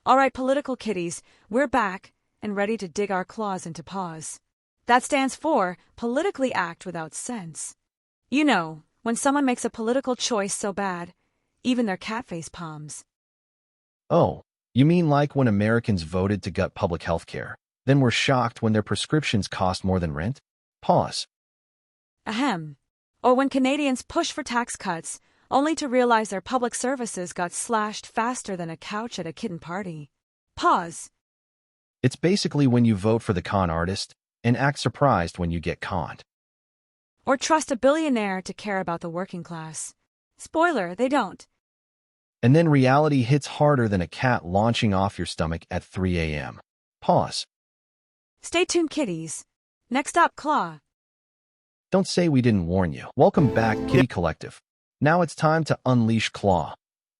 All right, political kitties, we're back and ready to dig our claws into PAWS. That stands for politically act without sense. You know, when someone makes a political choice so bad, even their cat face palms. Oh, you mean like when Americans voted to gut public health care, then were shocked when their prescriptions cost more than rent? Pause. Ahem. Or when Canadians push for tax cuts, only to realize their public services got slashed faster than a couch at a kitten party. Pause. It's basically when you vote for the con artist and act surprised when you get conned. Or trust a billionaire to care about the working class. Spoiler, they don't. And then reality hits harder than a cat launching off your stomach at 3 a.m. Pause. Stay tuned, kitties. Next up, Claw. Don't say we didn't warn you. Welcome back, Kitty Collective. Now it's time to unleash Claw.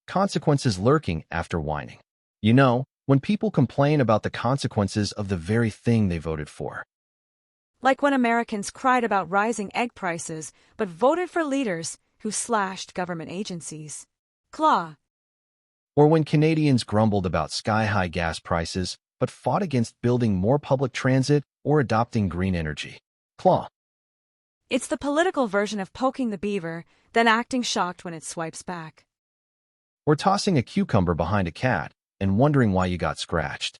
Consequences lurking after whining. You know, when people complain about the consequences of the very thing they voted for. Like when Americans cried about rising egg prices but voted for leaders who slashed government agencies. Claw. Or when Canadians grumbled about sky-high gas prices but fought against building more public transit or adopting green energy. Claw. It's the political version of poking the beaver, then acting shocked when it swipes back. Or tossing a cucumber behind a cat and wondering why you got scratched.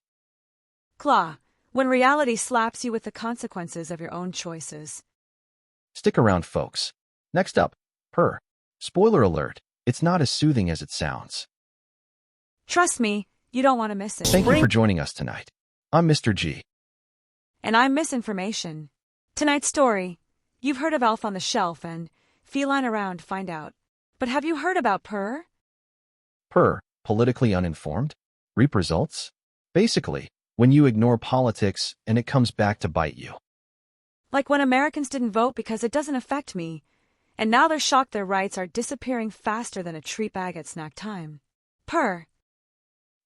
Claw. When reality slaps you with the consequences of your own choices. Stick around, folks. Next up, PURR. Spoiler alert, it's not as soothing as it sounds. Trust me, you don't want to miss it. Thank you for joining us tonight. I'm Mr. G. And I'm Misinformation. Tonight's story. You've heard of Elf on the Shelf and Feline Around, find out. But have you heard about PURR? PURR, politically uninformed? Reap results? Basically, when you ignore politics and it comes back to bite you. Like when Americans didn't vote because it doesn't affect me, and now they're shocked their rights are disappearing faster than a treat bag at snack time. PURR.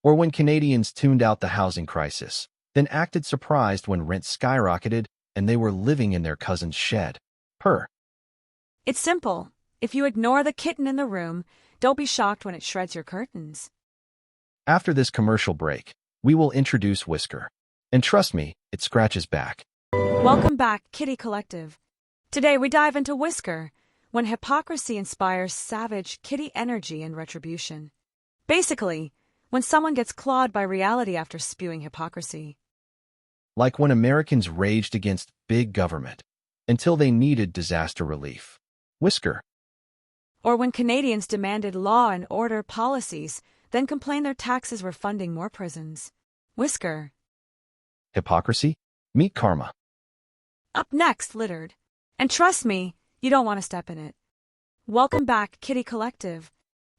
Or when Canadians tuned out the housing crisis, then acted surprised when rent skyrocketed and they were living in their cousin's shed. PURR. It's simple. If you ignore the kitten in the room, don't be shocked when it shreds your curtains. After this commercial break, we will introduce WHISKER. And trust me, it scratches back. Welcome back, Kitty Collective. Today we dive into WHISKER, when hypocrisy inspires savage kitty energy and retribution. Basically, when someone gets clawed by reality after spewing hypocrisy. Like when Americans raged against big government until they needed disaster relief. WHISKER. Or when Canadians demanded law and order policies, then complained their taxes were funding more prisons. WHISKER. Hypocrisy? Meet karma. Up next, Littered. And trust me, you don't want to step in it. Welcome back, Kitty Collective.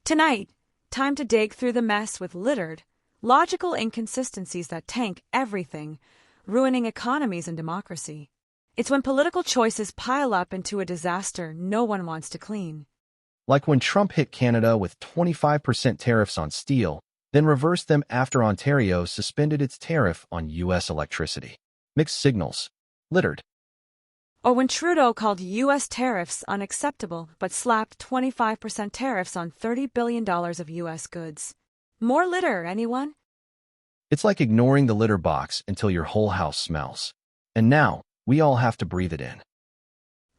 Tonight, time to dig through the mess with Littered, logical inconsistencies that tank everything, ruining economies and democracy. It's when political choices pile up into a disaster no one wants to clean. Like when Trump hit Canada with 25% tariffs on steel, then reversed them after Ontario suspended its tariff on U.S. electricity. Mixed signals. Littered. Or when Trudeau called U.S. tariffs unacceptable but slapped 25% tariffs on $30 billion of U.S. goods. More litter, anyone? It's like ignoring the litter box until your whole house smells. And now, we all have to breathe it in.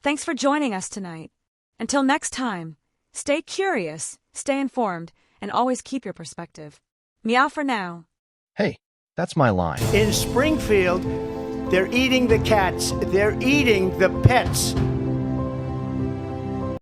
Thanks for joining us tonight. Until next time, stay curious, stay informed, and always keep your perspective. Meow for now. Hey, that's my line. In Springfield, they're eating the cats, they're eating the pets.